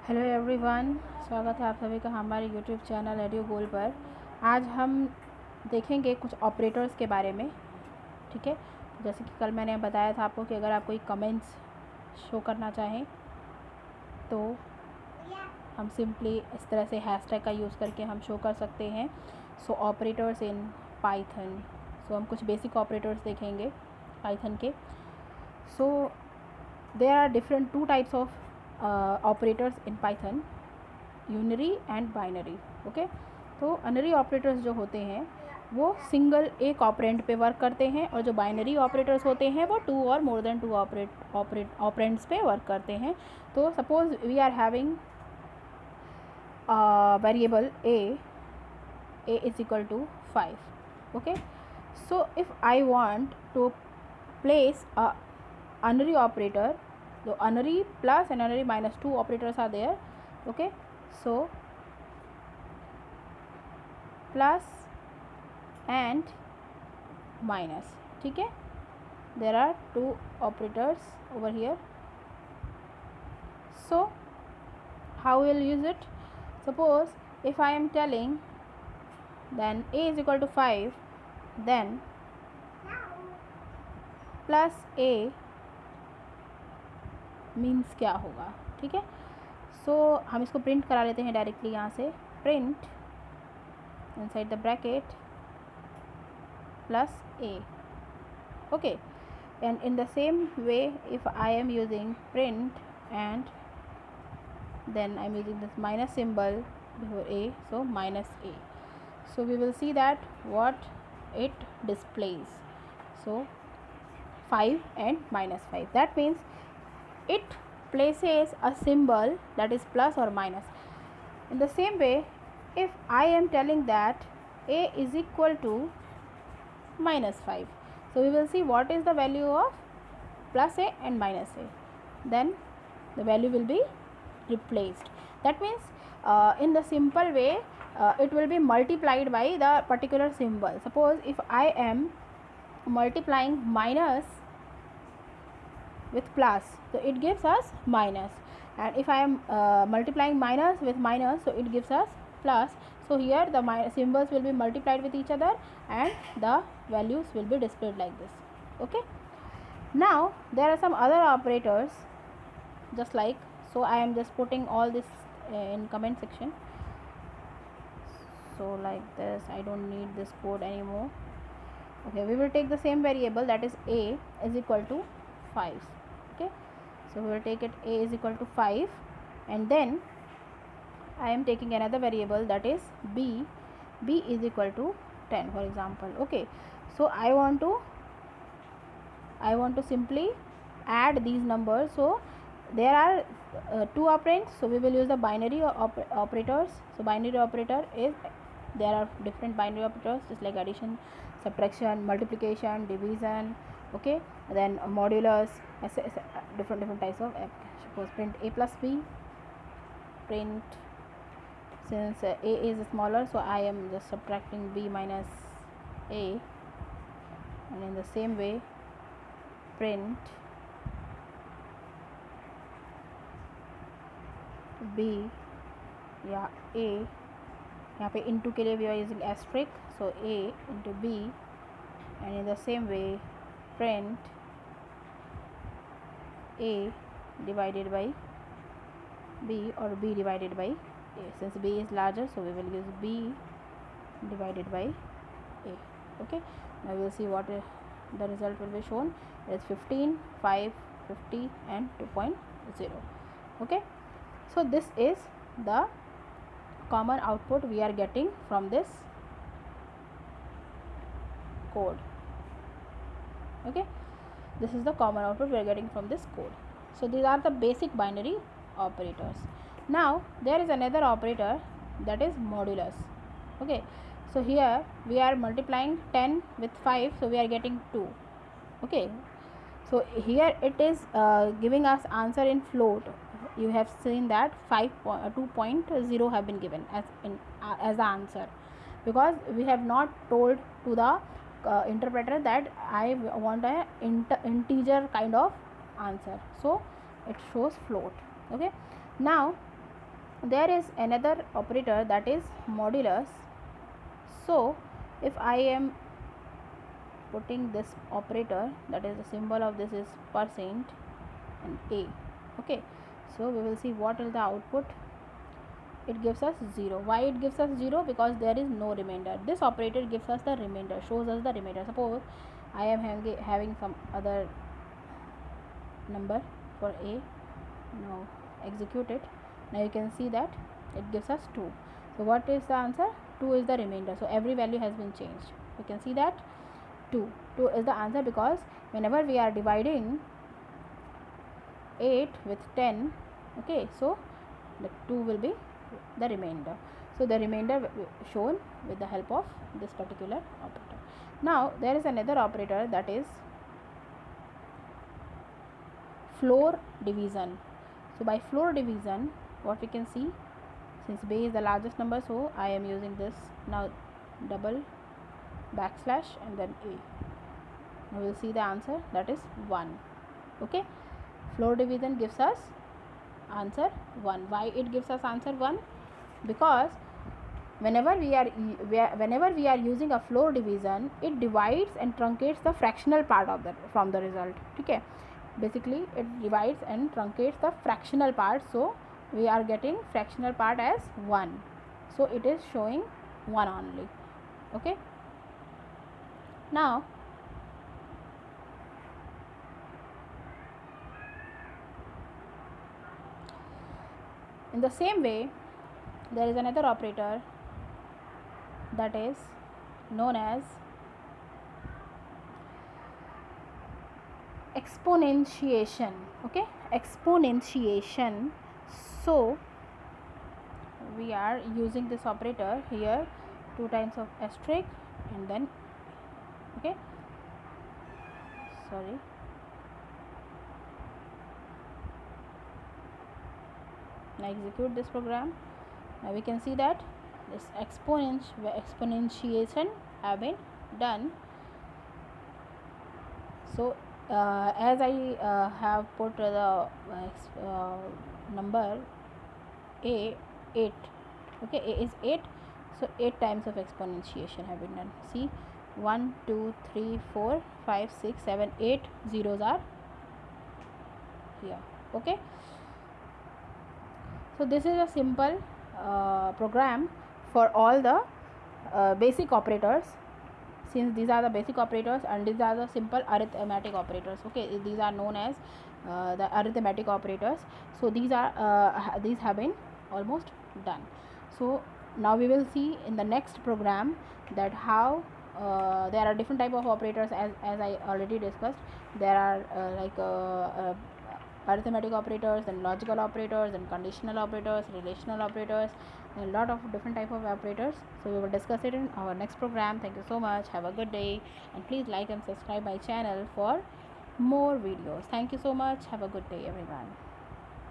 Hello everyone, स्वागत है आप सभी का हमारे यूट्यूब चैनल रेडियो गोल पर। आज हम देखेंगे कुछ ऑपरेटर्स के बारे में। ठीक है, जैसे कि कल मैंने बताया था आपको कि अगर आप कोई कमेंट्स शो करना चाहें तो हम सिंपली इस तरह से हैशटैग का यूज़ करके हम शो कर सकते हैं। सो ऑपरेटर्स इन पाइथन। सो हम कुछ बेसिक ऑपरेटर्स देखेंगे पाइथन के। So there are different two types of operators in Python, unary and binary. Okay, तो अनरी ऑपरेटर्स जो होते हैं वो सिंगल एक ऑपरेंड पे वर्क करते हैं, और जो बाइनरी ऑपरेटर्स होते हैं वो टू और मोर देन टू ऑपरेंड्स पे वर्क करते हैं। तो suppose we are having variable a is equal to 5. Okay, so if I want to place a unary operator, so unary plus and unary minus 2 operators are there. Okay, so plus and minus. ठीक है, there are two operators over here. So how we'll use it? Suppose if I am telling then a is equal to 5, then plus A means क्या होगा। ठीक है, सो हम इसको print करा लेते हैं डायरेक्टली यहाँ से। Print inside the bracket plus A. Okay, and in the same way if I am using print and then I'm using this minus symbol before a, so minus a. So we will see that what it displays. So 5 and minus 5, that means it places a symbol that is plus or minus. In the same way, if I am telling that a is equal to minus 5, so we will see what is the value of plus a and minus a, then the value will be replaced. That means in the simple way it will be multiplied by the particular symbol. Suppose if I am multiplying minus with plus, so it gives us minus, and if I am multiplying minus with minus, so it gives us plus. So here the symbols will be multiplied with each other and the values will be displayed like this. Okay, now there are some other operators just like, so I am just putting all this in comment section. So like this, I don't need this code anymore. Okay, we will take the same variable, that is a is equal to 5. Okay, so we will take it a is equal to 5, and then I am taking another variable, that is b is equal to 10, for example. Okay, so I want to simply add these numbers. So there are two operands, so we will use the binary operators. So binary operator is, there are different binary operators just like addition, subtraction, multiplication, division. Okay, then modulus, different types of. Suppose print a plus b, print, since a is smaller, so I am just subtracting b minus a, and in the same way print b या a, यहाँ पे into के लिए we are using asterisk, so a into b, and in the same way print a divided by b और b divided by a. Since b is larger, so we will use b divided by a. Okay, now we will see what the result will be shown. It is 15, 5, 50 and 2.0. Okay, so this is the common output we are getting from this code. Okay, this is the common output we are getting from this code. So these are the basic binary operators. Now there is another operator, that is modulus. Okay, so here we are multiplying 10 with 5, so we are getting 2. Okay, so here it is giving us answer in float. You have seen that 2.0 have been given as the answer, because we have not told to the interpreter that I want a integer kind of answer, so it shows float. Okay, now there is another operator that is modulus. So if I am putting this operator, that is the symbol of this is percent and a. Okay, so we will see what is the output. It gives us 0. Why it gives us 0? Because there is no remainder. This operator gives us the remainder, shows us the remainder. Suppose I am having some other number for a. Now execute it. Now you can see that it gives us 2. So what is the answer? 2 is the remainder. So every value has been changed. You can see that 2 is the answer, because whenever we are dividing 8 with 10, okay, so the 2 will be the remainder. So the remainder shown with the help of this particular operator. Now there is another operator, that is floor division. So by floor division, what we can see, since base is the largest number, so I am using this now double backslash and then a. Now we will see the answer, that is 1. Okay, floor division gives us answer 1. Why it gives us answer 1? Because whenever we are using a floor division, it divides and truncates the fractional part of from the result. Okay, basically it divides and truncates the fractional part, so we are getting fractional part as 1, so it is showing 1 only. Okay, now in the same way, there is another operator that is known as exponentiation. Okay, exponentiation. So we are using this operator here, 2 times of asterisk and then, okay, sorry, now execute this program. Now we can see that this exponentiation have been done. So as I have put the number a 8, okay, a is 8, so 8 times of exponentiation have been done. See, 1 2 3 4 5 6 7 8 zeros are here. Okay, so this is a simple program for all the basic operators. Since these are the basic operators and these are the simple arithmetic operators, okay, these are known as the arithmetic operators. So these have been almost done. So now we will see in the next program that how there are different type of operators, as I already discussed. There are arithmetic operators and logical operators and conditional operators, relational operators, and a lot of different type of operators. So we will discuss it in our next program. Thank you so much. Have a good day, and please like and subscribe my channel for more videos. Thank you so much. Have a good day, everyone.